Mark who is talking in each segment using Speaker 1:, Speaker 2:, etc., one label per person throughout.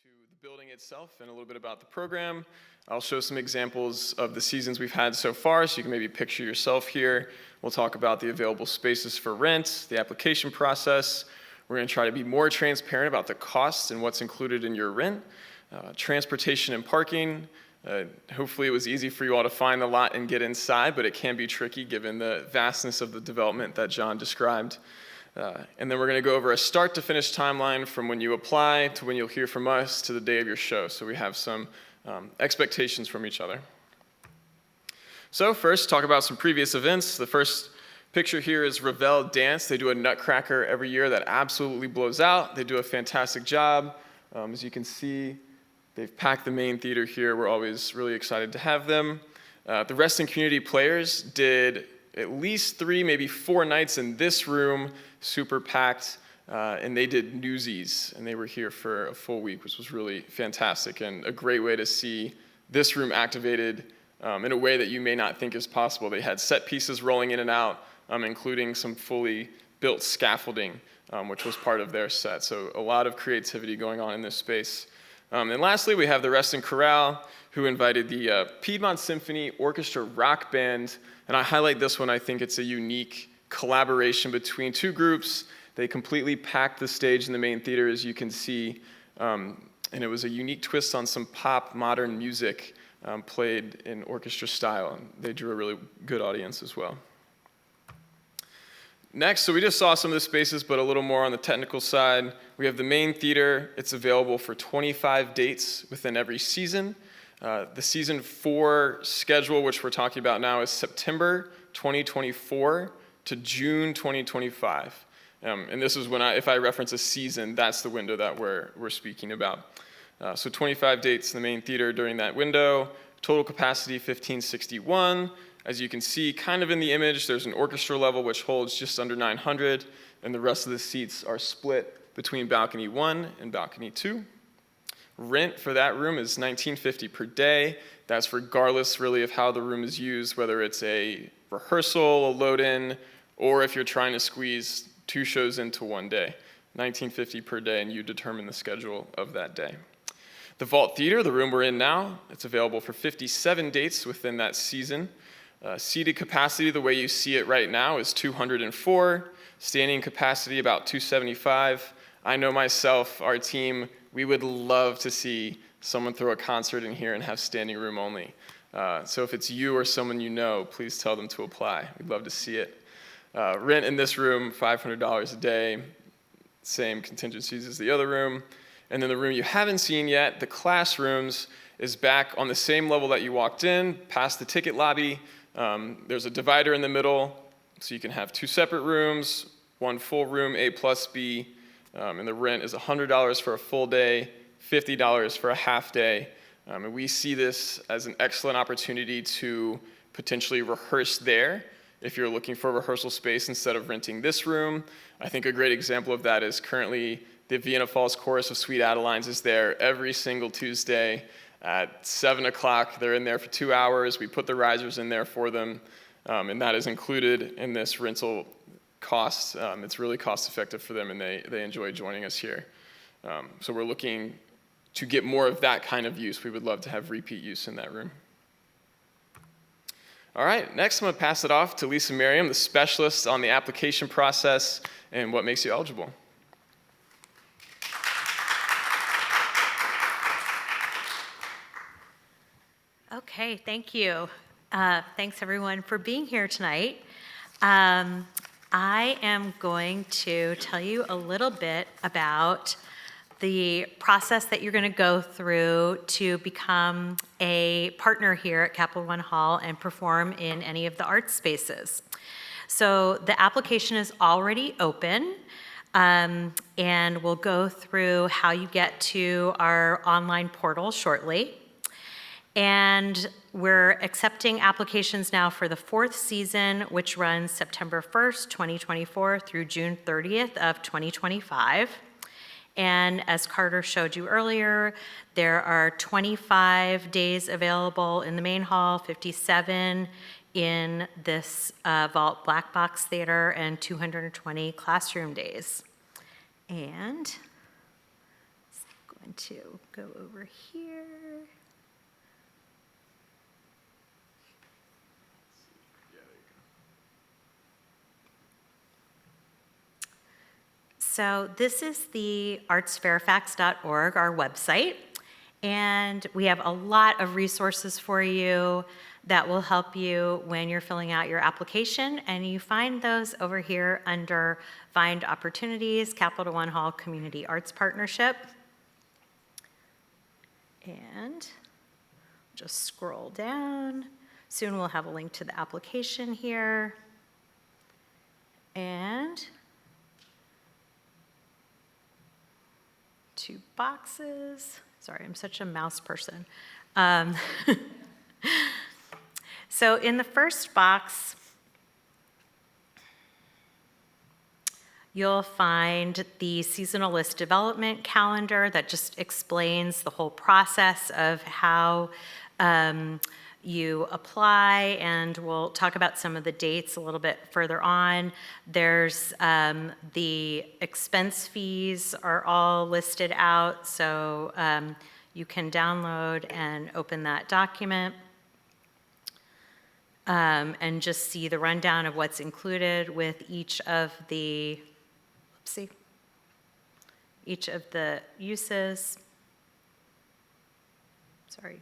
Speaker 1: into the building itself and a little bit about the program. I'll show some examples of the seasons we've had so far, so you can maybe picture yourself here. We'll talk about the available spaces for rent, the application process. We're going to try to be more transparent about the costs and what's included in your rent, transportation and parking. Hopefully it was easy for you all to find the lot and get inside, but it can be tricky given the vastness of the development that John described. And then we're going to go over a start to finish timeline from when you apply to when you'll hear from us to the day of your show. So we have some expectations from each other. So first, talk about some previous events. The first picture here is Revel Dance. They do a nutcracker every year that absolutely blows out. They do a fantastic job. As you can see, they've packed the main theater here. We're always really excited to have them. The Reston Community Players did at least 3, maybe 4 nights in this room, super packed, and they did Newsies, and they were here for a full week, which was really fantastic and a great way to see this room activated in a way that you may not think is possible. They had set pieces rolling in and out, including some fully built scaffolding, which was part of their set. So a lot of creativity going on in this space. And lastly, we have the Reston Chorale, who invited the Piedmont Symphony Orchestra Rock Band. And I highlight this one. I think it's a unique collaboration between 2 groups. They completely packed the stage in the main theater, as you can see. And it was a unique twist on some pop modern music played in orchestra style. And they drew a really good audience as well. Next, so we just saw some of the spaces, but a little more on the technical side. We have the main theater. It's available for 25 dates within every season. The season 4 schedule, which we're talking about now, is September 2024 to June 2025. And this is when if I reference a season, that's the window that we're speaking about. So 25 dates in the main theater during that window. Total capacity 1561. As you can see, kind of in the image, there's an orchestra level which holds just under 900, and the rest of the seats are split between balcony 1 and balcony 2. Rent for that room is $19.50 per day. That's regardless really of how the room is used, whether it's a rehearsal, a load-in, or if you're trying to squeeze 2 shows into one day. $19.50 per day, and you determine the schedule of that day. The Vault Theater, the room we're in now, it's available for 57 dates within that season. Seated capacity, the way you see it right now, is 204. Standing capacity, about 275. I know myself, our team, we would love to see someone throw a concert in here and have standing room only. So if it's you or someone you know, please tell them to apply. We'd love to see it. Rent in this room, $500 a day. Same contingencies as the other room. And then the room you haven't seen yet, the classrooms, is back on the same level that you walked in, past the ticket lobby. There's a divider in the middle, so you can have 2 separate rooms, 1 full room, A plus B, and the rent is $100 for a full day, $50 for a half day. And we see this as an excellent opportunity to potentially rehearse there if you're looking for a rehearsal space instead of renting this room. I think a great example of that is currently the Vienna Falls Chorus of Sweet Adelines is there every single Tuesday. At 7 o'clock, they're in there for 2 hours. We put the risers in there for them, and that is included in this rental cost. It's really cost effective for them, and they enjoy joining us here. So we're looking to get more of that kind of use. We would love to have repeat use in that room. All right, next I'm going to pass it off to Lisa Merriam, the specialist on the application process and what makes you eligible.
Speaker 2: Okay, thank you. Thanks everyone for being here tonight. I am going to tell you a little bit about the process that you're going to go through to become a partner here at Capital One Hall and perform in any of the art spaces. So the application is already open, and we'll go through how you get to our online portal shortly. And we're accepting applications now for the 4th season, which runs September 1st, 2024 through June 30th of 2025. And as Carter showed you earlier, there are 25 days available in the main hall, 57 in this Vault Black Box Theater, and 220 classroom days. And going to go over here. So this is the artsfairfax.org, our website, and we have a lot of resources for you that will help you when you're filling out your application, and you find those over here under Find Opportunities, Capital One Hall Community Arts Partnership. And just scroll down. Soon we'll have a link to the application here. And 2 boxes. Sorry, I'm such a mouse person. So in the first box, you'll find the seasonal list development calendar that just explains the whole process of how you apply, and we'll talk about some of the dates a little bit further on. There's the expense fees are all listed out, so you can download and open that document and just see the rundown of what's included with each of the, each of the uses. Sorry.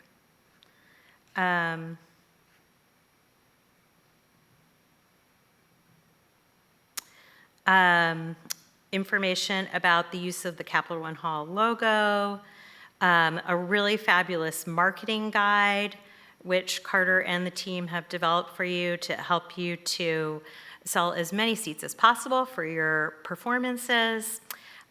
Speaker 2: Information about the use of the Capital One Hall logo, a really fabulous marketing guide, which Carter and the team have developed for you to help you to sell as many seats as possible for your performances.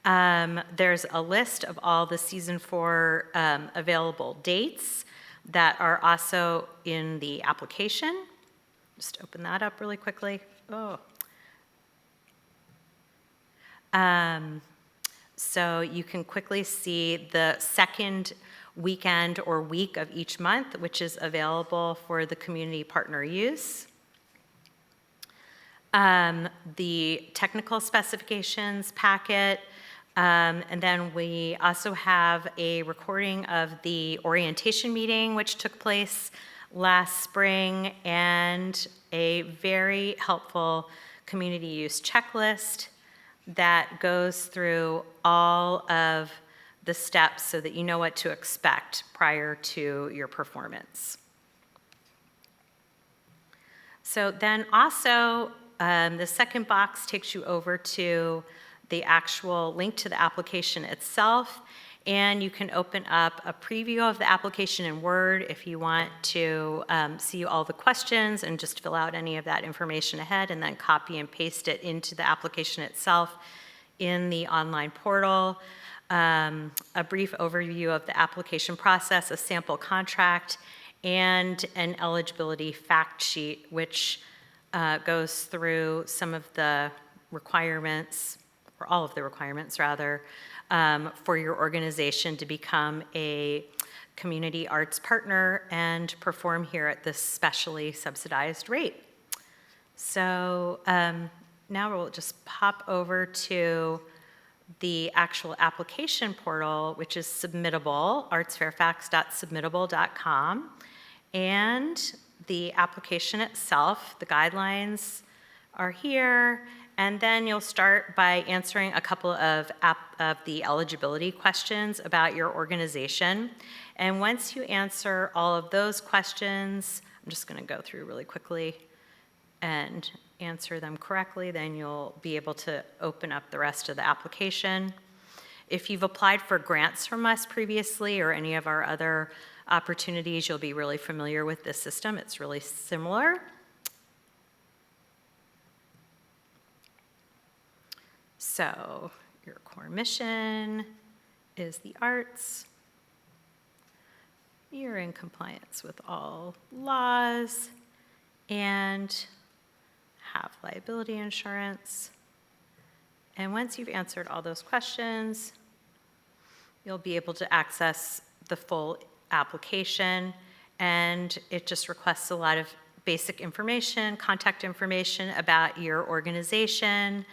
Speaker 2: There's a list of all the season 4 available dates that are also in the application. Just open that up really quickly. So you can quickly see the second weekend or week of each month, which is available for the community partner use. The technical specifications packet, and then we also have a recording of the orientation meeting, which took place last spring, and a very helpful community use checklist that goes through all of the steps so that you know what to expect prior to your performance. So then also, the second box takes you over to the actual link to the application itself, and you can open up a preview of the application in Word if you want to see all the questions and just fill out any of that information ahead, and then copy and paste it into the application itself in the online portal. A brief overview of the application process, a sample contract, and an eligibility fact sheet, which goes through some of the requirements, or all of the requirements rather, for your organization to become a community arts partner and perform here at this specially subsidized rate. So now we'll just pop over to the actual application portal, which is submittable, artsfairfax.submittable.com, and the application itself, the guidelines are here, and then you'll start by answering a couple of the eligibility questions about your organization. And once you answer all of those questions, I'm just going to go through really quickly and answer them correctly, then you'll be able to open up the rest of the application. If you've applied for grants from us previously or any of our other opportunities, you'll be really familiar with this system. It's really similar. So your core mission is the arts. You're in compliance with all laws and have liability insurance. And once you've answered all those questions, you'll be able to access the full application, and it just requests a lot of basic information, contact information about your organization,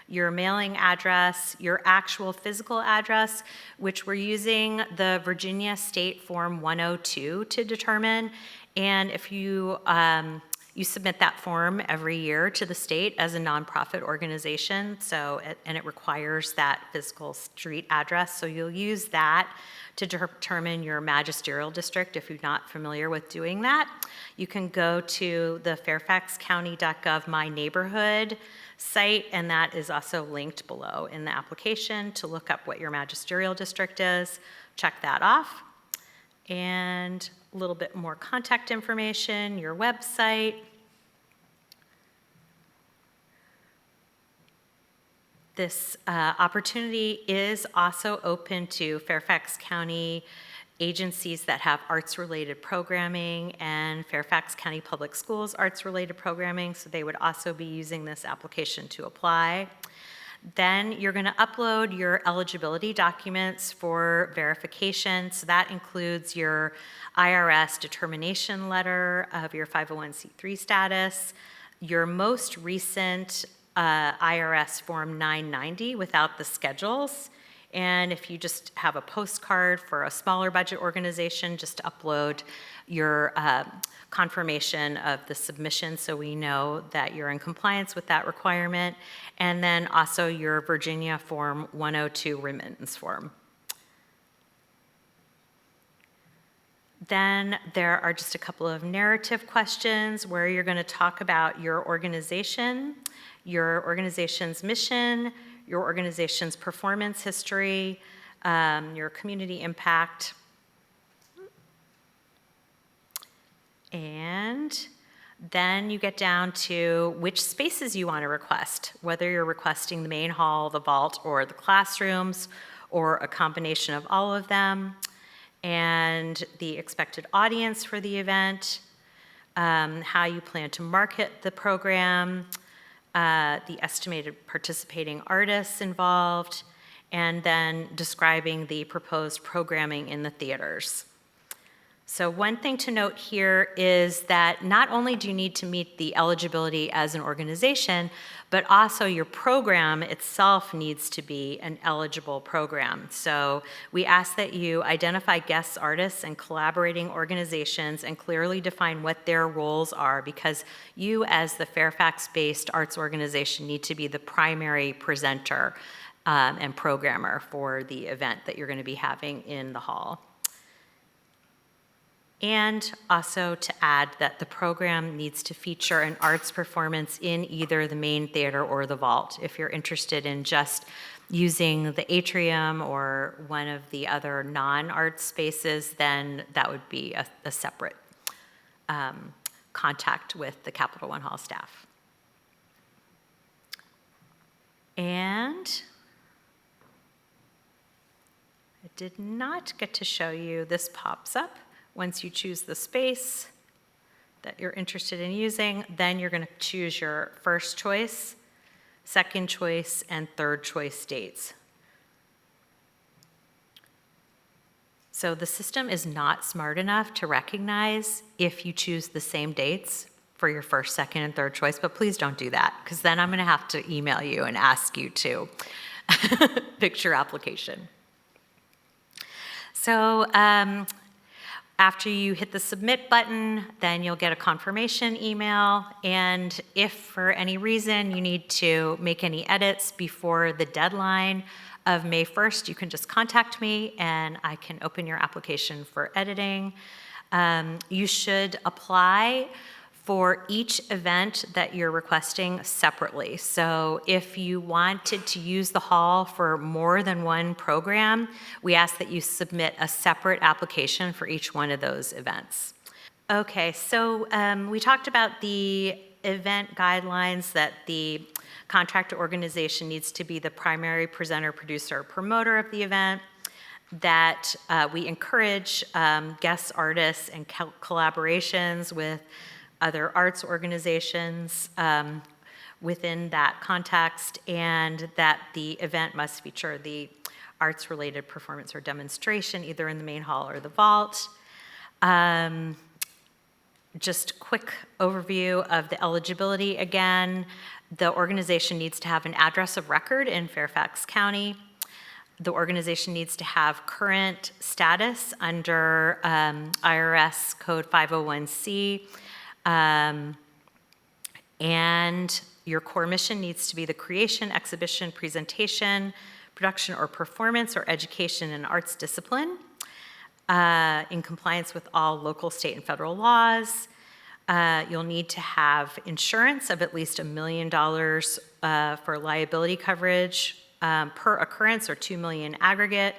Speaker 2: your mailing address, your actual physical address, which we're using the Virginia State Form 102 to determine. And if you you submit that form every year to the state as a nonprofit organization, and it requires that physical street address. So you'll use that to determine your magisterial district if you're not familiar with doing that. You can go to the fairfaxcounty.gov My Neighborhood site, and that is also linked below in the application to look up what your magisterial district is. Check that off. And a little bit more contact information, your website. This opportunity is also open to Fairfax County agencies that have arts-related programming and Fairfax County Public Schools arts-related programming, so they would also be using this application to apply. Then you're going to upload your eligibility documents for verification. So that includes your IRS determination letter of your 501c3 status, your most recent IRS Form 990 without the schedules. And if you just have a postcard for a smaller budget organization, just upload your confirmation of the submission so we know that you're in compliance with that requirement. And then also your Virginia Form 102 remittance form. Then there are just a couple of narrative questions where you're going to talk about your organization's mission, your organization's performance history, your community impact, and then you get down to which spaces you want to request, whether you're requesting the main hall, the vault, or the classrooms, or a combination of all of them, and the expected audience for the event, how you plan to market the program, the estimated participating artists involved, and then describing the proposed programming in the theaters. So one thing to note here is that not only do you need to meet the eligibility as an organization, but also your program itself needs to be an eligible program. So we ask that you identify guest artists and collaborating organizations and clearly define what their roles are, because you as the Fairfax-based arts organization need to be the primary presenter and programmer for the event that you're going to be having in the hall. And also to add that the program needs to feature an arts performance in either the main theater or the vault. If you're interested in just using the atrium or one of the other non-art spaces, then that would be a separate contact with the Capital One Hall staff. And I did not get to show you, this pops up. Once you choose the space that you're interested in using, then you're going to choose your first choice, second choice, and third choice dates. So the system is not smart enough to recognize if you choose the same dates for your first, second, and third choice, but please don't do that, because then I'm going to have to email you and ask you to fix your application. So, after you hit the submit button, then you'll get a confirmation email, and if for any reason you need to make any edits before the deadline of May 1st, you can just contact me and I can open your application for editing. You should apply for each event that you're requesting separately. So if you wanted to use the hall for more than one program, we ask that you submit a separate application for each one of those events. Okay, so we talked about the event guidelines, that the contractor organization needs to be the primary presenter, producer, or promoter of the event, that we encourage guest artists and collaborations with other arts organizations within that context, and that the event must feature the arts-related performance or demonstration either in the main hall or the vault. Just quick overview of the eligibility again. The organization needs to have an address of record in Fairfax County. The organization needs to have current status under IRS Code 501C. And your core mission needs to be the creation, exhibition, presentation, production, or performance, or education in arts discipline in compliance with all local, state, and federal laws. You'll need to have insurance of at least $1 million for liability coverage per occurrence, or $2 million aggregate.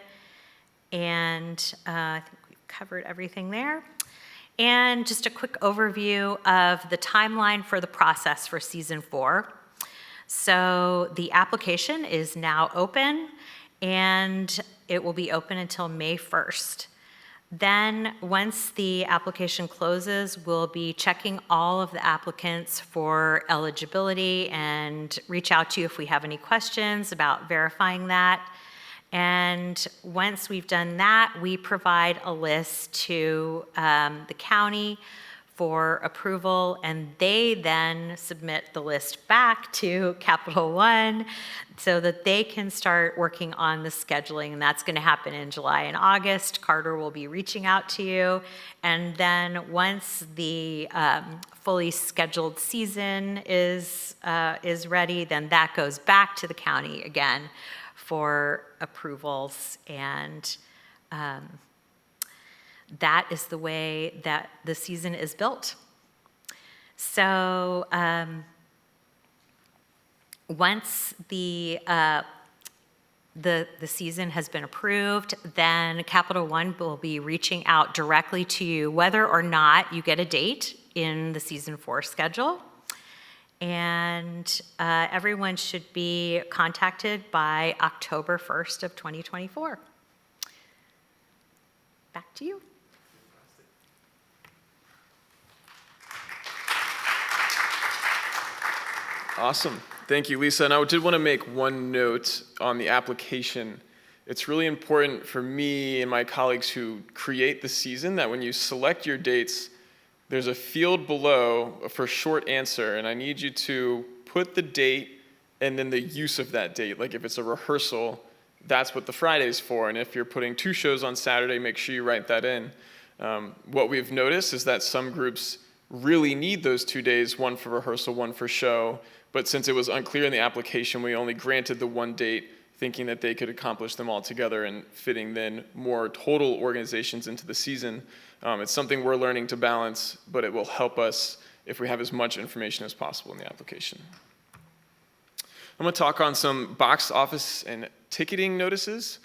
Speaker 2: And I think we've covered everything there. And just a quick overview of the timeline for the process for season 4. So the application is now open, and it will be open until May 1st. Then, once the application closes, we'll be checking all of the applicants for eligibility and reach out to you if we have any questions about verifying that. And once we've done that, we provide a list to the county for approval, and they then submit the list back to Capital One so that they can start working on the scheduling, and that's going to happen in July and August. Carter will be reaching out to you, and then once the fully scheduled season is ready, then that goes back to the county again for approvals, and that is the way that the season is built. So once the season has been approved, then Capital One will be reaching out directly to you whether or not you get a date in the season 4 schedule. And everyone should be contacted by October 1st of 2024. Back to you.
Speaker 1: Awesome. Thank you, Lisa. And I did want to make one note on the application. It's really important for me and my colleagues who create the season that when you select your dates, there's a field below for short answer, and I need you to put the date and then the use of that date. Like if it's a rehearsal, that's what the Friday's for, and if you're putting 2 shows on Saturday, make sure you write that in. What we've noticed is that some groups really need those 2 days, one for rehearsal, one for show, but since it was unclear in the application, we only granted the 1 date, thinking that they could accomplish them all together and fitting then more total organizations into the season. It's something we're learning to balance, but it will help us if we have as much information as possible in the application. I'm going to talk on some box office and ticketing notices.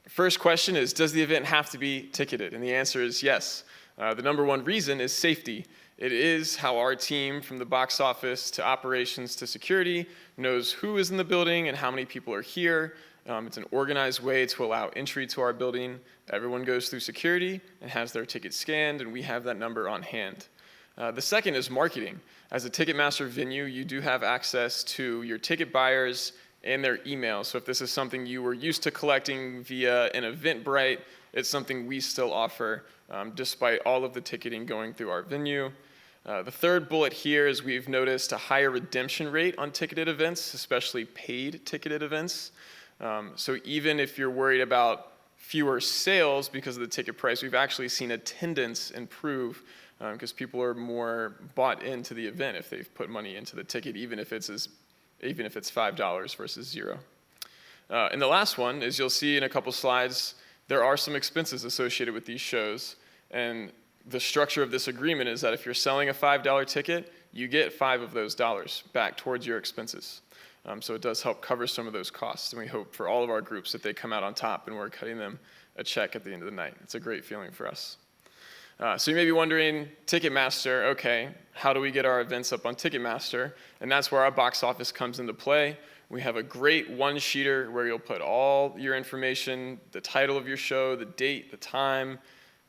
Speaker 1: First question is, does the event have to be ticketed? And the answer is yes. The number one reason is safety. It is how our team, from the box office to operations to security, knows who is in the building and how many people are here. It's an organized way to allow entry to our building. Everyone goes through security and has their ticket scanned, and we have that number on hand. The second is marketing. As a Ticketmaster venue, you do have access to your ticket buyers and their emails. So if this is something you were used to collecting via an Eventbrite, it's something we still offer despite all of the ticketing going through our venue. The third bullet here is we've noticed a higher redemption rate on ticketed events, especially paid ticketed events. So even if you're worried about fewer sales because of the ticket price, we've actually seen attendance improve because people are more bought into the event if they've put money into the ticket, even if it's $5 versus $0. And the last one is you'll see in a couple slides, there are some expenses associated with these shows. And the structure of this agreement is that if you're selling a $5 ticket, you get $5 of those dollars back towards your expenses. So it does help cover some of those costs. And we hope for all of our groups that they come out on top and we're cutting them a check at the end of the night. It's a great feeling for us. So you may be wondering, Ticketmaster, okay, how do we get our events up on Ticketmaster? And that's where our box office comes into play. We have a great one-sheeter where you'll put all your information, the title of your show, the date, the time,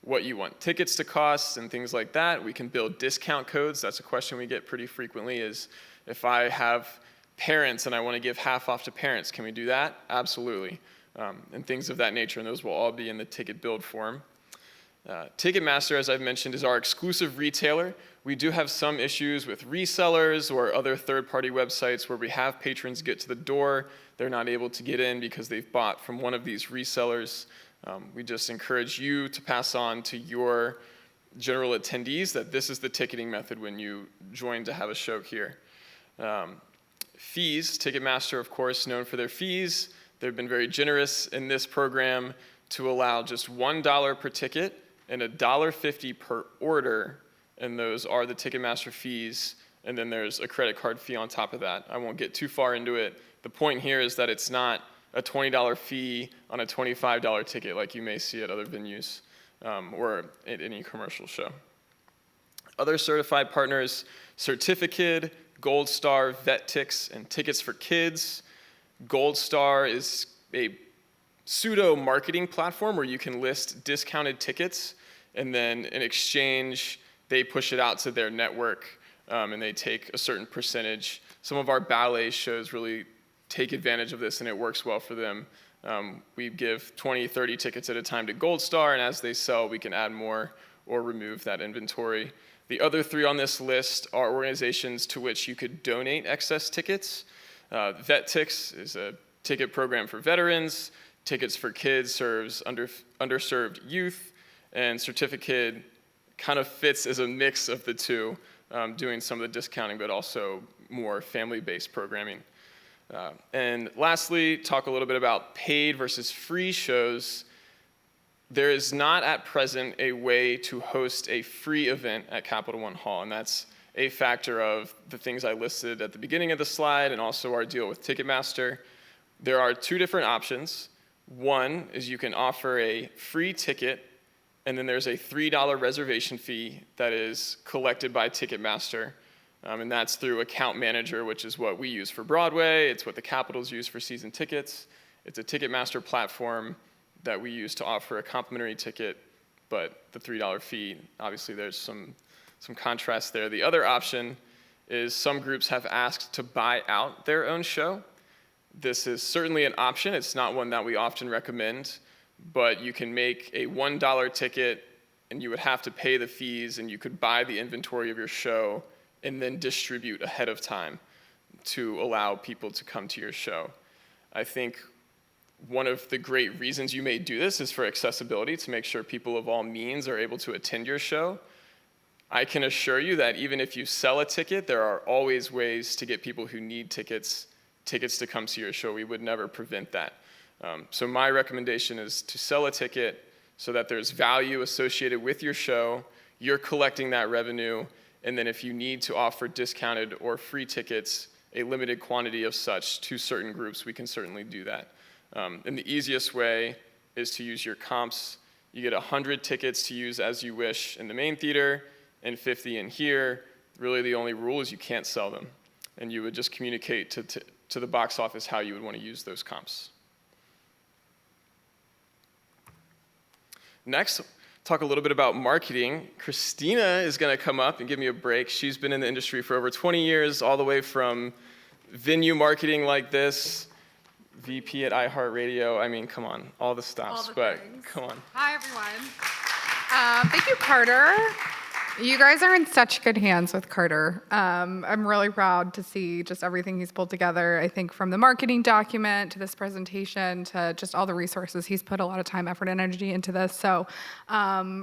Speaker 1: what you want tickets to cost, and things like that. We can build discount codes. That's a question we get pretty frequently is, if I have parents and I want to give half off to parents, can we do that? Absolutely. And things of that nature, and those will all be in the ticket build form. Ticketmaster, as I've mentioned, is our exclusive retailer. We do have some issues with resellers or other third-party websites where we have patrons get to the door. They're not able to get in because they've bought from one of these resellers. We just encourage you to pass on to your general attendees that this is the ticketing method when you join to have a show here. Fees, Ticketmaster, of course, known for their fees. They've been very generous in this program to allow just $1 per ticket and $1.50 per order, and those are the Ticketmaster fees, and then there's a credit card fee on top of that. I won't get too far into it. The point here is that it's not a $20 fee on a $25 ticket like you may see at other venues or at any commercial show. Other certified partners, Certificate, Gold Star, Vet Tix, and Tickets for Kids. Gold Star is a pseudo marketing platform where you can list discounted tickets, and then in exchange, they push it out to their network, and they take a certain percentage. Some of our ballet shows really take advantage of this, and it works well for them. We give 20, 30 tickets at a time to Gold Star, and as they sell, we can add more or remove that inventory. The other three on this list are organizations to which you could donate excess tickets. Vet Tix is a ticket program for veterans. Tickets for Kids serves underserved youth, and Certificate kind of fits as a mix of the two, doing some of the discounting, but also more family-based programming. And lastly, talk a little bit about paid versus free shows. There is not at present a way to host a free event at Capital One Hall, and that's a factor of the things I listed at the beginning of the slide and also our deal with Ticketmaster. There are two different options. One is you can offer a free ticket, and then there's a $3 reservation fee that is collected by Ticketmaster, and that's through Account Manager, which is what we use for Broadway. It's what the Capitals use for season tickets. It's a Ticketmaster platform that we use to offer a complimentary ticket, but the $3 fee, obviously there's some contrast there. The other option is some groups have asked to buy out their own show. This is certainly an option. It's not one that we often recommend, but you can make a $1 ticket and you would have to pay the fees, and you could buy the inventory of your show and then distribute ahead of time to allow people to come to your show. I think one of the great reasons you may do this is for accessibility, to make sure people of all means are able to attend your show. I can assure you that even if you sell a ticket, there are always ways to get people who need tickets to come see your show. We would never prevent that. So my recommendation is to sell a ticket so that there's value associated with your show, you're collecting that revenue, and then if you need to offer discounted or free tickets, a limited quantity of such to certain groups, we can certainly do that. And the easiest way is to use your comps. You get 100 tickets to use as you wish in the main theater and 50 in here. Really the only rule is you can't sell them. And you would just communicate to the box office how you would want to use those comps. Next, talk a little bit about marketing. Christina is going to come up and give me a break. She's been in the industry for over 20 years, all the way from venue marketing like this, VP at iHeartRadio. I mean, come on, all the stops, but things. Come on.
Speaker 3: Hi, everyone. Thank you, Carter. You guys are in such good hands with Carter. I'm really proud to see just everything he's pulled together. I think from the marketing document to this presentation to just all the resources, he's put a lot of time, effort, and energy into this. So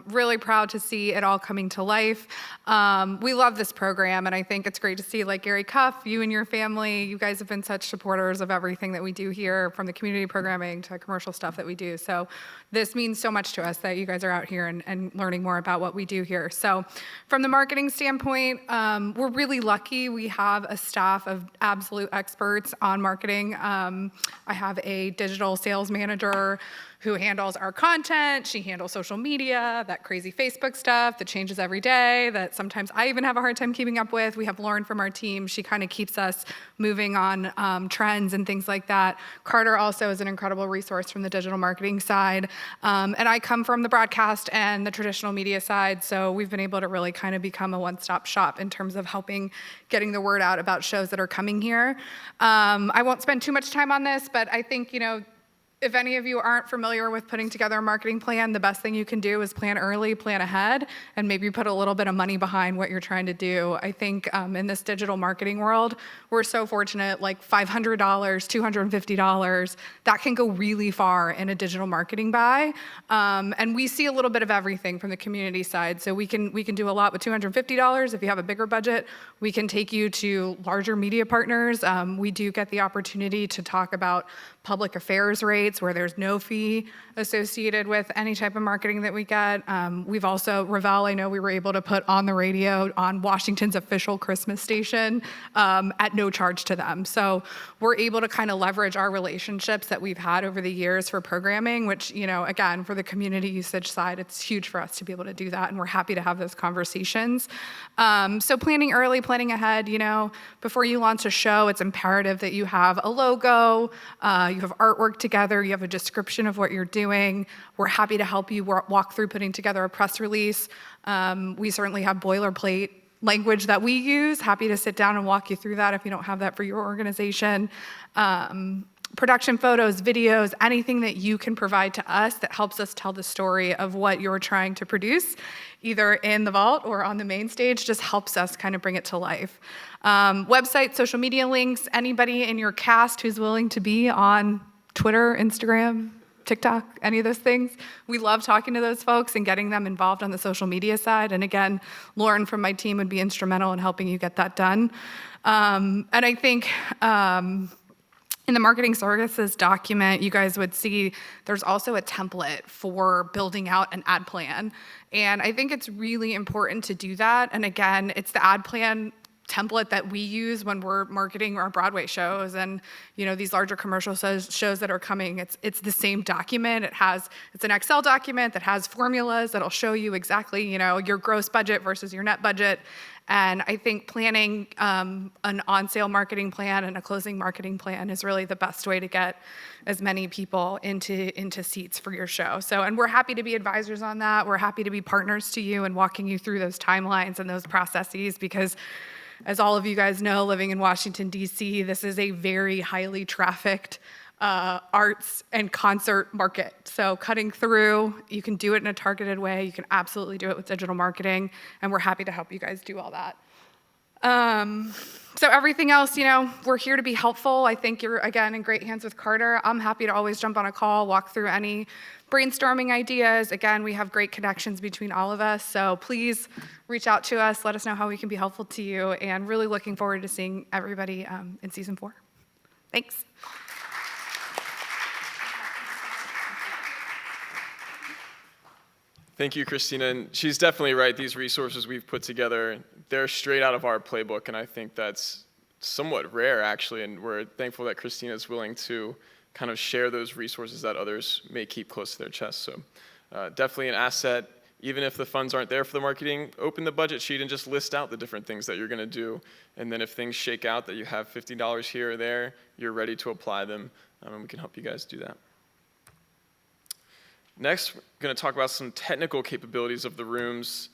Speaker 3: really proud to see it all coming to life. We love this program, and I think it's great to see, like Gary Cuff, you and your family, you guys have been such supporters of everything that we do here, from the community programming to commercial stuff that we do. So this means so much to us that you guys are out here and learning more about what we do here. So from the marketing standpoint, we're really lucky. We have a staff of absolute experts on marketing. I have a digital sales manager who handles our content. She handles social media, that crazy Facebook stuff that changes every day, that sometimes I even have a hard time keeping up with. We have Lauren from our team. She kind of keeps us moving on trends and things like that. Carter also is an incredible resource from the digital marketing side. And I come from the broadcast and the traditional media side, so we've been able to really kind of become a one-stop shop in terms of helping getting the word out about shows that are coming here. I won't spend too much time on this, but I think, If any of you aren't familiar with putting together a marketing plan, the best thing you can do is plan early, plan ahead, and maybe put a little bit of money behind what you're trying to do. I think in this digital marketing world, we're so fortunate, like $500, $250, that can go really far in a digital marketing buy. And we see a little bit of everything from the community side. So we can do a lot with $250. If you have a bigger budget, we can take you to larger media partners. We do get the opportunity to talk about public affairs rates where there's no fee associated with any type of marketing that we get. We've also, Ravel, I know we were able to put on the radio on Washington's official Christmas station at no charge to them. So we're able to kind of leverage our relationships that we've had over the years for programming, which, you know, again, for the community usage side, it's huge for us to be able to do that, and we're happy to have those conversations. So planning early, planning ahead, you know, before you launch a show, it's imperative that you have a logo, you have artwork together, you have a description of what you're doing. We're happy to help you walk through putting together a press release. We certainly have boilerplate language that we use. Happy to sit down and walk you through that if you don't have that for your organization. Production photos, videos, anything that you can provide to us that helps us tell the story of what you're trying to produce, either in the vault or on the main stage, just helps us kind of bring it to life. Website, social media links, anybody in your cast who's willing to be on Twitter, Instagram, TikTok, any of those things. We love talking to those folks and getting them involved on the social media side. And again, Lauren from my team would be instrumental in helping you get that done. And I think in the marketing services document, you guys would see there's also a template for building out an ad plan. And I think it's really important to do that. And again, it's the ad plan template that we use when we're marketing our Broadway shows and, you know, these larger commercial shows that are coming. It's the same document. It's an Excel document that has formulas that'll show you exactly, you know, your gross budget versus your net budget. And I think planning an on-sale marketing plan and a closing marketing plan is really the best way to get as many people into seats for your show. So, and we're happy to be advisors on that. We're happy to be partners to you and walking you through those timelines and those processes because, as all of you guys know, living in Washington, D.C., this is a very highly trafficked arts and concert market. So cutting through, you can do it in a targeted way. You can absolutely do it with digital marketing, and we're happy to help you guys do all that. So everything else, you know, we're here to be helpful. I think you're, again, in great hands with Carter. I'm happy to always jump on a call, walk through any brainstorming ideas. Again, we have great connections between all of us, so please reach out to us. Let us know how we can be helpful to you, and really looking forward to seeing everybody in season 4. Thanks.
Speaker 1: Thank you, Christina. And she's definitely right. These resources we've put together, they're straight out of our playbook, and I think that's somewhat rare, actually, and we're thankful that Christina is willing to kind of share those resources that others may keep close to their chest. So definitely an asset. Even if the funds aren't there for the marketing, open the budget sheet and just list out the different things that you're going to do. And then if things shake out that you have $50 here or there, you're ready to apply them, and we can help you guys do that. Next, we're going to talk about some technical capabilities of the rooms.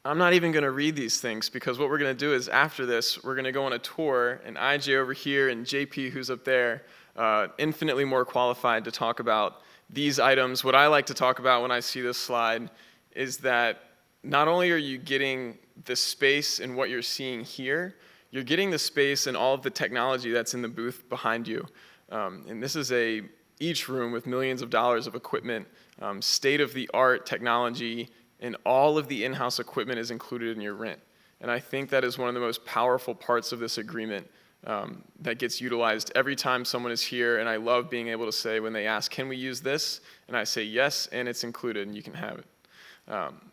Speaker 1: I'm not even going to read these things because what we're going to do is after this, we're going to go on a tour, and IJ over here and JP, who's up there, infinitely more qualified to talk about these items. What I like to talk about when I see this slide is that not only are you getting the space in what you're seeing here, you're getting the space and all of the technology that's in the booth behind you. And this is each room with millions of dollars of equipment, state-of-the-art technology, and all of the in-house equipment is included in your rent. And I think that is one of the most powerful parts of this agreement that gets utilized every time someone is here. And I love being able to say when they ask, can we use this? And I say yes, and it's included, and you can have it.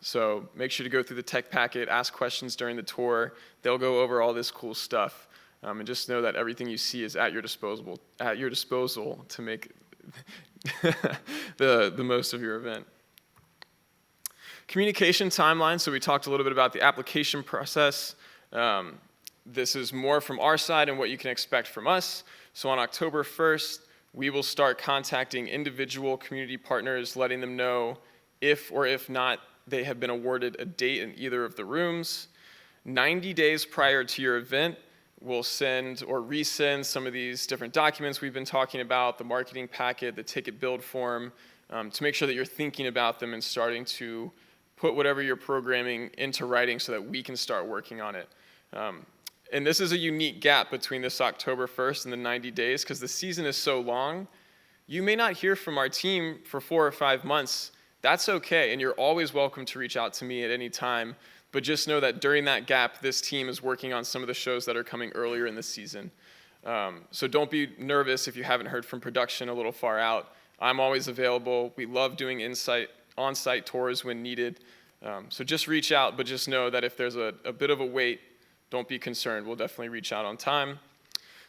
Speaker 1: So make sure to go through the tech packet, ask questions during the tour. They'll go over all this cool stuff. And just know that everything you see is at your disposal to make the most of your event. Communication timeline. So we talked a little bit about the application process. This is more from our side and what you can expect from us. So on October 1st, we will start contacting individual community partners, letting them know if or if not they have been awarded a date in either of the rooms. 90 days prior to your event, we'll send or resend some of these different documents we've been talking about, the marketing packet, the ticket build form, to make sure that you're thinking about them and starting to put whatever you're programming into writing so that we can start working on it. And this is a unique gap between this October 1st and the 90 days because the season is so long. You may not hear from our team for 4 or 5 months. That's okay, and you're always welcome to reach out to me at any time. But just know that during that gap, this team is working on some of the shows that are coming earlier in the season. So don't be nervous if you haven't heard from production a little far out. I'm always available. We love doing on-site tours when needed. So just reach out, but just know that if there's a bit of a wait, don't be concerned. We'll definitely reach out on time.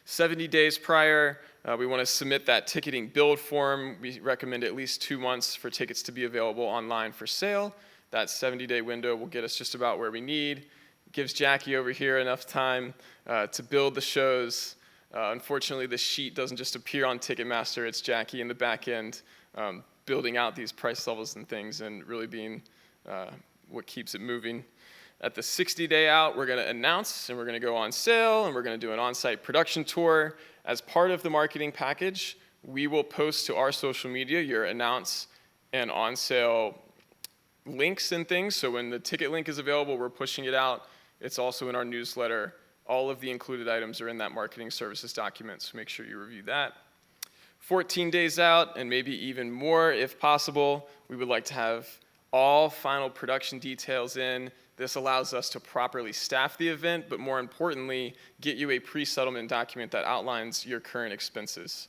Speaker 1: 70 days prior, we want to submit that ticketing build form. We recommend at least 2 months for tickets to be available online for sale. That 70-day window will get us just about where we need. It gives Jackie over here enough time to build the shows. Unfortunately, the sheet doesn't just appear on Ticketmaster. It's Jackie in the back end building out these price levels and things and really being what keeps it moving. At the 60-day out, we're going to announce and we're going to go on sale and we're going to do an on-site production tour. As part of the marketing package, we will post to our social media your announce and on-sale links and things. So when the ticket link is available, we're pushing it out. It's also in our newsletter. All of the included items are in that marketing services document, so make sure you review that. 14 days out, and maybe even more if possible, we would like to have all final production details in. This allows us to properly staff the event, but more importantly, get you a pre-settlement document that outlines your current expenses.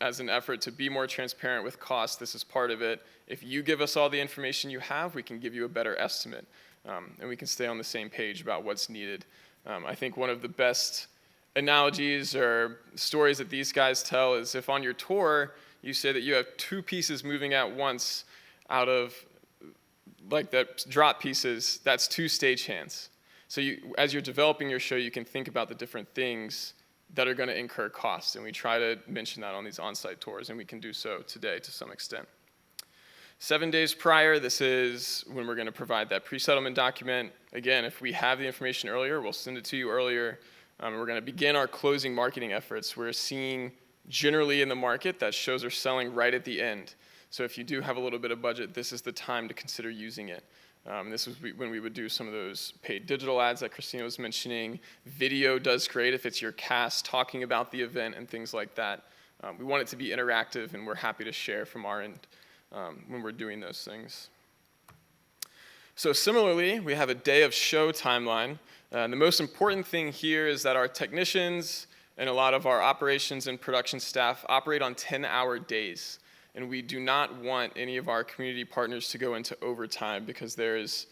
Speaker 1: As an effort to be more transparent with costs, this is part of it. If you give us all the information you have, we can give you a better estimate, and we can stay on the same page about what's needed. I think one of the best analogies or stories that these guys tell is if on your tour you say that you have 2 pieces moving at once out of like the drop pieces, that's 2 stagehands. So as you're developing your show, you can think about the different things that are going to incur costs, and we try to mention that on these on-site tours, and we can do so today to some extent. 7 days prior, this is when we're going to provide that pre-settlement document. Again, if we have the information earlier, we'll send it to you earlier. We're going to begin our closing marketing efforts. We're seeing generally in the market that shows are selling right at the end. So if you do have a little bit of budget, this is the time to consider using it. This was when we would do some of those paid digital ads that Christina was mentioning. Video does great if it's your cast talking about the event and things like that. We want it to be interactive, and we're happy to share from our end when we're doing those things. So similarly, we have a day of show timeline. The most important thing here is that our technicians and a lot of our operations and production staff operate on 10-hour days. And we do not want any of our community partners to go into overtime because there is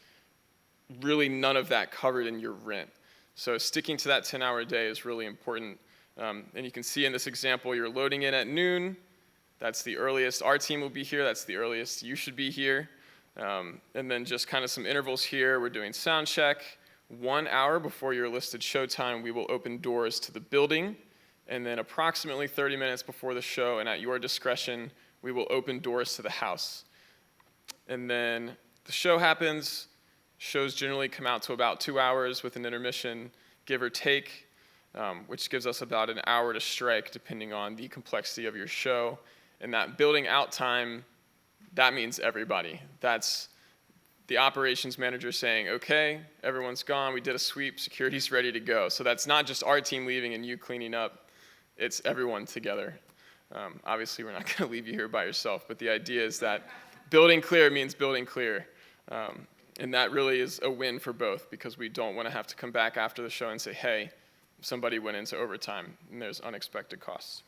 Speaker 1: really none of that covered in your rent. So sticking to that 10-hour day is really important. And you can see in this example, you're loading in at noon. That's the earliest our team will be here. That's the earliest you should be here. And then just kind of some intervals here. We're doing sound check. 1 hour before your listed show time, we will open doors to the building. And then approximately 30 minutes before the show, and at your discretion, we will open doors to the house. And then the show happens. Shows generally come out to about 2 hours with an intermission, give or take, which gives us about an hour to strike depending on the complexity of your show. And that building out time, that means everybody. That's the operations manager saying, okay, everyone's gone, we did a sweep, security's ready to go. So that's not just our team leaving and you cleaning up, it's everyone together. Obviously, we're not going to leave you here by yourself, but the idea is that building clear means building clear. And that really is a win for both because we don't want to have to come back after the show and say, hey, somebody went into overtime and there's unexpected costs.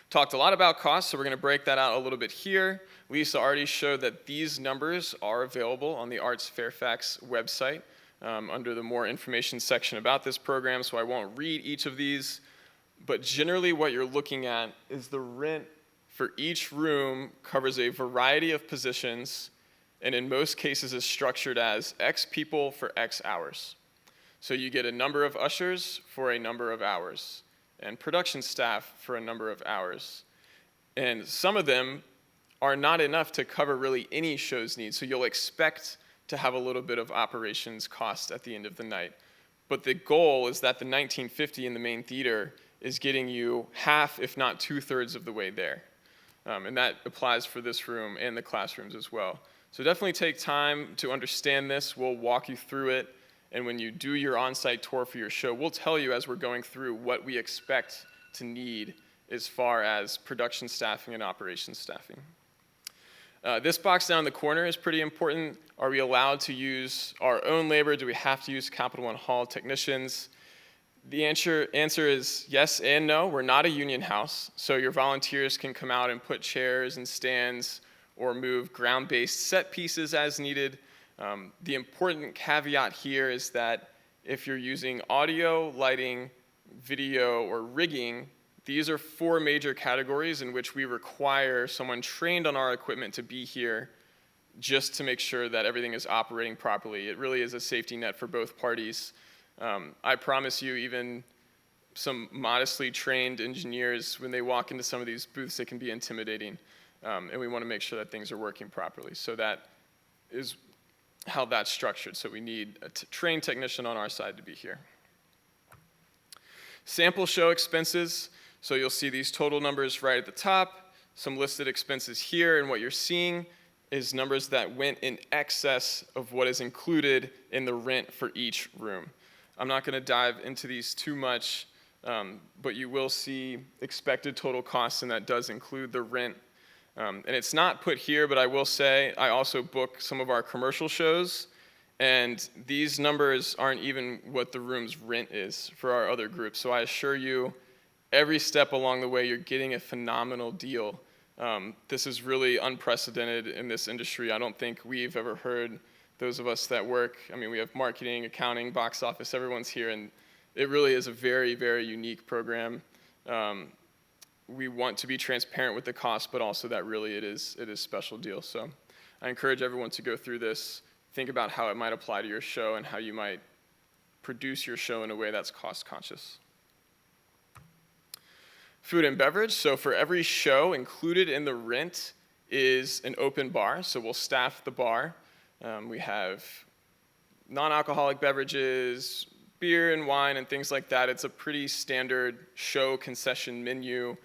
Speaker 1: Talked a lot about costs, so we're going to break that out a little bit here. Lisa already showed that these numbers are available on the ArtsFairfax website under the more information section about this program, so I won't read each of these. But generally what you're looking at is the rent for each room covers a variety of positions, and in most cases is structured as X people for X hours. So you get a number of ushers for a number of hours, and production staff for a number of hours. And some of them are not enough to cover really any show's needs, so you'll expect to have a little bit of operations cost at the end of the night. But the goal is that the 1950 in the main theater is getting you half, if not 2/3 of the way there. And that applies for this room and the classrooms as well. So definitely take time to understand this. We'll walk you through it. And when you do your on-site tour for your show, we'll tell you as we're going through what we expect to need as far as production staffing and operations staffing. This box down in the corner is pretty important. Are we allowed to use our own labor? Do we have to use Capital One Hall technicians? The answer is yes and no. We're not a union house, so your volunteers can come out and put chairs and stands or move ground-based set pieces as needed. The important caveat here is that if you're using audio, lighting, video, or rigging, these are 4 major categories in which we require someone trained on our equipment to be here just to make sure that everything is operating properly. It really is a safety net for both parties. I promise you, even some modestly trained engineers, when they walk into some of these booths, it can be intimidating. And we want to make sure that things are working properly. So that is how that's structured. So we need a trained technician on our side to be here. Sample show expenses. So you'll see these total numbers right at the top, some listed expenses here, and what you're seeing is numbers that went in excess of what is included in the rent for each room. I'm not going to dive into these too much, but you will see expected total costs, and that does include the rent. And it's not put here, but I will say I also book some of our commercial shows, and these numbers aren't even what the room's rent is for our other groups. So I assure you, every step along the way, you're getting a phenomenal deal. This is really unprecedented in this industry. I don't think we've ever heard, those of us that work, I mean, we have marketing, accounting, box office, everyone's here, and it really is a very, very unique program. We want to be transparent with the cost, but also that really it is a special deal. So I encourage everyone to go through this, think about how it might apply to your show and how you might produce your show in a way that's cost conscious. Food and beverage. So for every show, included in the rent is an open bar. So we'll staff the bar. We have non-alcoholic beverages, beer and wine and things like that. It's a pretty standard show concession menu.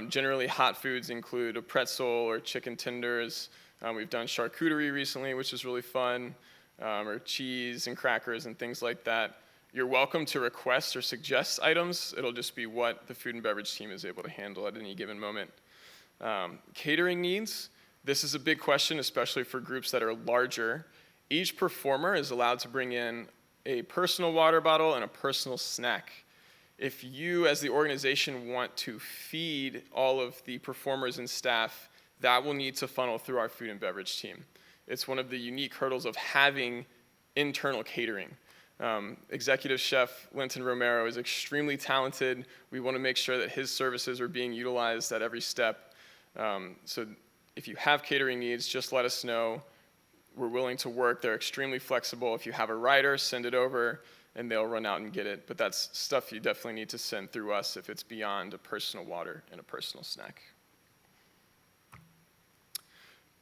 Speaker 1: Generally, hot foods include a pretzel or chicken tenders. We've done charcuterie recently, which is really fun, or cheese and crackers and things like that. You're welcome to request or suggest items. It'll just be what the food and beverage team is able to handle at any given moment. Catering needs. This is a big question, especially for groups that are larger. Each performer is allowed to bring in a personal water bottle and a personal snack. If you, as the organization, want to feed all of the performers and staff, that will need to funnel through our food and beverage team. It's one of the unique hurdles of having internal catering. Executive Chef Linton Romero is extremely talented. We want to make sure that his services are being utilized at every step. So if you have catering needs, just let us know. We're willing to work. They're extremely flexible. If you have a rider, send it over, and they'll run out and get it. But that's stuff you definitely need to send through us if it's beyond a personal water and a personal snack.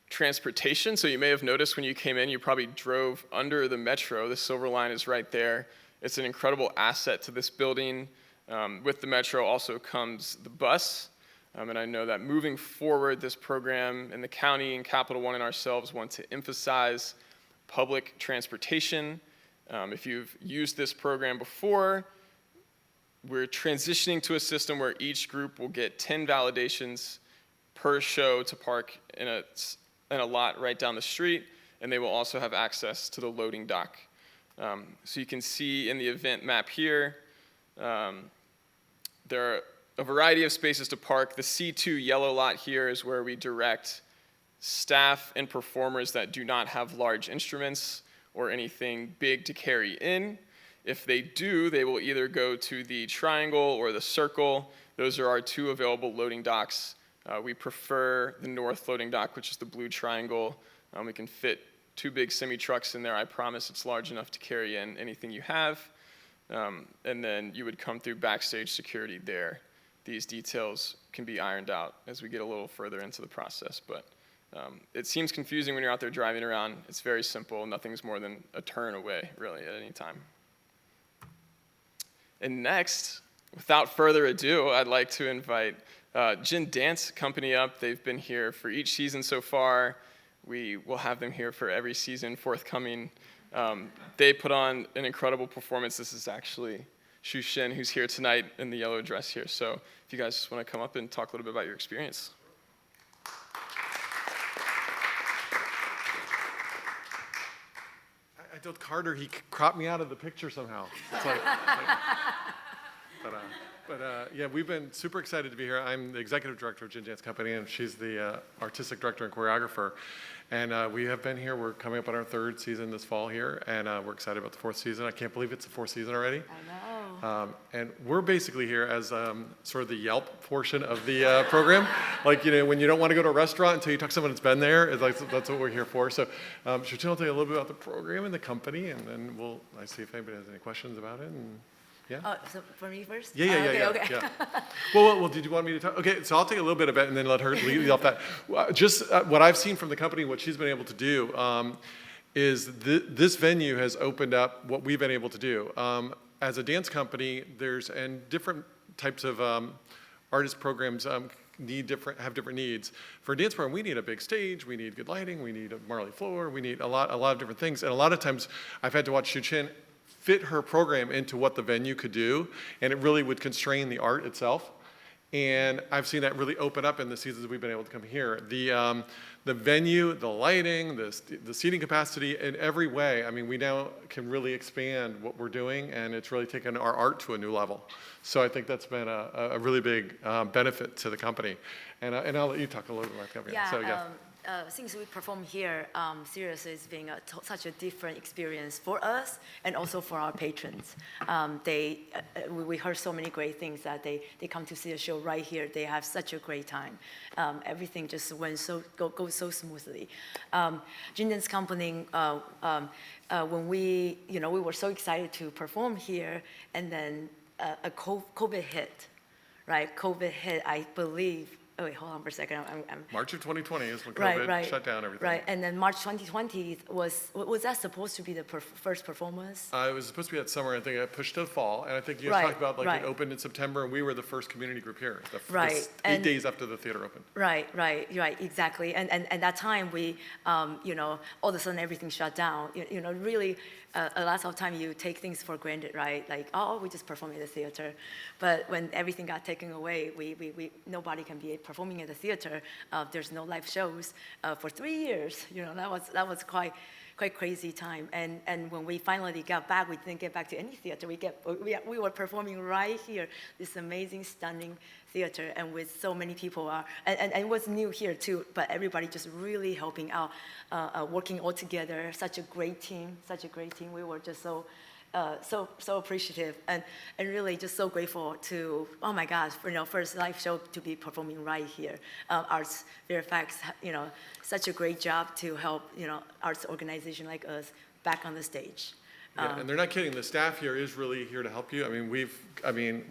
Speaker 1: Transportation. So you may have noticed when you came in, you probably drove under the metro. The Silver Line is right there. It's an incredible asset to this building. With the metro also comes the bus. And I know that moving forward, this program and the county and Capital One and ourselves want to emphasize public transportation. If you've used this program before, we're transitioning to a system where each group will get 10 validations per show to park in a lot right down the street, and they will also have access to the loading dock. So you can see in the event map here, there are a variety of spaces to park. The C2 yellow lot here is where we direct staff and performers that do not have large instruments or anything big to carry in. If they do, they will either go to the triangle or the circle. Those are our 2 available loading docks. We prefer the north loading dock, which is the blue triangle. We can fit 2 big semi-trucks in there. I promise it's large enough to carry in anything you have. And then you would come through backstage security there. These details can be ironed out as we get a little further into the process. But it seems confusing when you're out there driving around. It's very simple. Nothing's more than a turn away, really, at any time. And next, without further ado, I'd like to invite Gin Dance Company up. They've been here for each season so far. We will have them here for every season forthcoming. They put on an incredible performance. This is actually Shu Shin, who's here tonight in the yellow dress here. So if you guys just want to come up and talk a little bit about your experience.
Speaker 4: I told Carter he cropped me out of the picture somehow. It's yeah, we've been super excited to be here. I'm the executive director of Gin Dance Company, and she's the artistic director and choreographer. And we have been here. We're coming up on our 3rd season this fall here, and we're excited about the 4th season. I can't believe it's the 4th season already.
Speaker 5: I know.
Speaker 4: And we're basically here as sort of the Yelp portion of the program. Like, when you don't want to go to a restaurant until you talk to someone that's been there, it's like, that's what we're here for. So Shuchin will tell you a little bit about the program and the company, and then I see if anybody has any questions about it. And yeah.
Speaker 5: Oh, so for me first?
Speaker 4: Yeah.
Speaker 5: Okay.
Speaker 4: Well, did you want me to talk? Okay, so I'll take a little bit of it and then let her lead off that. Just what I've seen from the company, what she's been able to do, is this venue has opened up what we've been able to do. As a dance company, and different types of artist programs have different needs. For a dance program, we need a big stage, we need good lighting, we need a marley floor, we need a lot of different things. And a lot of times, I've had to watch Shuchin fit her program into what the venue could do, and it really would constrain the art itself. And I've seen that really open up in the seasons we've been able to come here. The venue, the lighting, the seating capacity, in every way, I mean, we now can really expand what we're doing, and it's really taken our art to a new level. So I think that's been a really big benefit to the company. And I'll let you talk a little bit about the company.
Speaker 5: Yeah,
Speaker 4: So,
Speaker 5: since we perform here, seriously, it's been such a different experience for us and also for our patrons. We heard so many great things that they come to see the show right here. They have such a great time. Everything just goes so smoothly. Gin Dance Company, when we were so excited to perform here, and then a COVID hit, right? COVID hit, I believe. Oh, wait, hold on for a second.
Speaker 4: March of 2020 is when COVID shut down everything.
Speaker 5: Right, and then March 2020 was that supposed to be the first performance?
Speaker 4: It was supposed to be that summer. I think it pushed to the fall, and I think you
Speaker 5: Right,
Speaker 4: talked about
Speaker 5: right.
Speaker 4: It opened in September, and we were the first community group here.
Speaker 5: Right,
Speaker 4: 8 days after the theater opened.
Speaker 5: Right, exactly. And that time we, all of a sudden everything shut down. Really, a lot of time you take things for granted, right? Like, oh, we just perform at the theater. But when everything got taken away, nobody can be performing at the theater. There's no live shows for 3 years. That was quite crazy time. And when we finally got back, we didn't get back to any theater. We were performing right here, this amazing, stunning theater, and with so many people and it was new here too, but everybody just really helping out, working all together. Such a great team. We were just so appreciative and really just so grateful to, oh my gosh, first live show to be performing right here. ArtsFairfax, such a great job to help, arts organization like us back on the stage.
Speaker 4: Yeah, and they're not kidding. The staff here is really here to help you. I mean,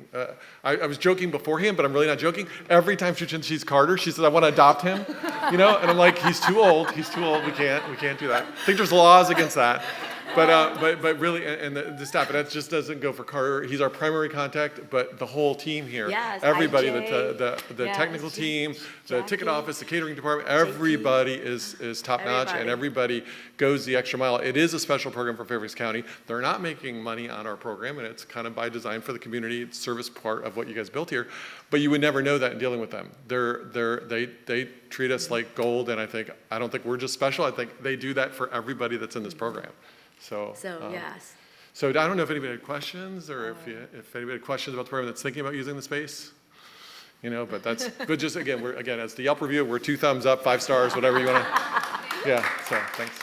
Speaker 4: I was joking beforehand, but I'm really not joking. Every time Shuchin sees Carter, she says, "I want to adopt him," and I'm like, "He's too old. We can't do that." I think there's laws against that. But really, and the staff, and that just doesn't go for Carter. He's our primary contact, but the whole team here,
Speaker 5: yes,
Speaker 4: everybody,
Speaker 5: IJ,
Speaker 4: the technical team, the
Speaker 5: Jackie.
Speaker 4: ticket office, the catering department, everybody is top notch, and everybody goes the extra mile. It is a special program for Fairfax County. They're not making money on our program, and it's kind of by design for the community service part of what you guys built here. But you would never know that in dealing with them. They treat us like gold, and I don't think we're just special. I think they do that for everybody that's in this program. So
Speaker 5: Yes.
Speaker 4: So I don't know if anybody had questions, or if anybody had questions about the program that's thinking about using the space. But that's good. Just again, as the Yelp review, we're 2 thumbs up, 5 stars, whatever you want to. Yeah. So thanks.